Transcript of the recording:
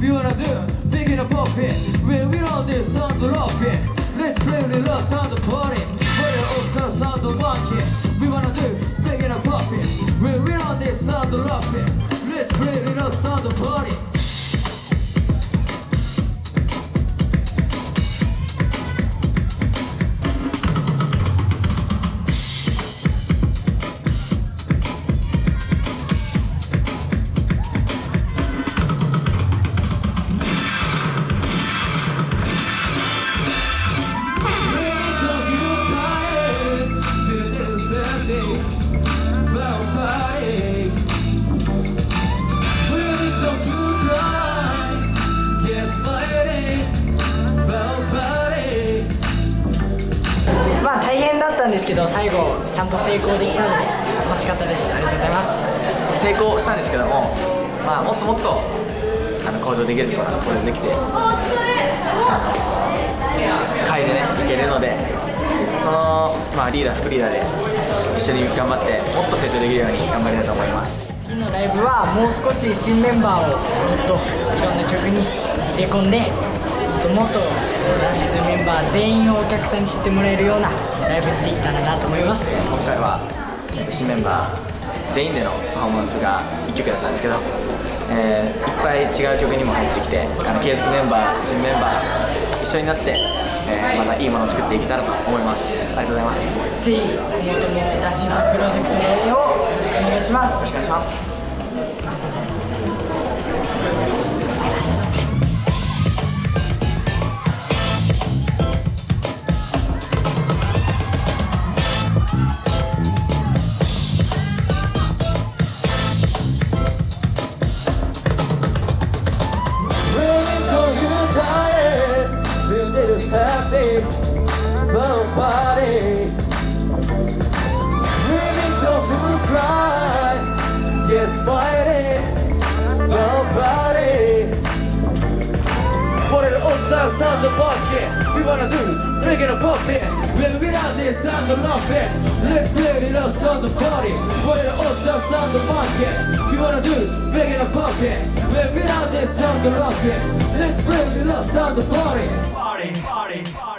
We wanna do big in a pop it. When we on this sound rock it. Let's play the love sound party. We're all sound monkey. We wanna do big in a pop it. When we on this sound rock it. Let's play the love sound party.まあ大変だったんですけど、最後ちゃんと成功できたので楽しかったです。ありがとうございます。成功したんですけども、まあ、もっともっと向上できるところが向上できて変えてねいけるので、その、まあ、リーダー副リーダーで一緒に頑張ってもっと成長できるように頑張りたいと思います。次のライブはもう少し新メンバーをもっといろんな曲に入れ込んで、もっとそのダンシーズメンバー全員をお客さんに知ってもらえるようなライブにできたらなと思います。今回は新メンバー全員でのパフォーマンスが1曲だったんですけど、いっぱい違う曲にも入ってきて、継続メンバー、新メンバー一緒になって、またいいものを作っていけたらと思います。ありがとうございます。ぜひ今後ともダンシーズプロジェクトの応援をよろしくお願いします。よろしくお願いします。Sound party. We wanna do big in a pop it. When we on this sound rock it. Let's play the love sound party. We're all sound monkey. We wanna do big in a pop it. When we on this sound rock it. Let's play the love sound party. Party, party, party.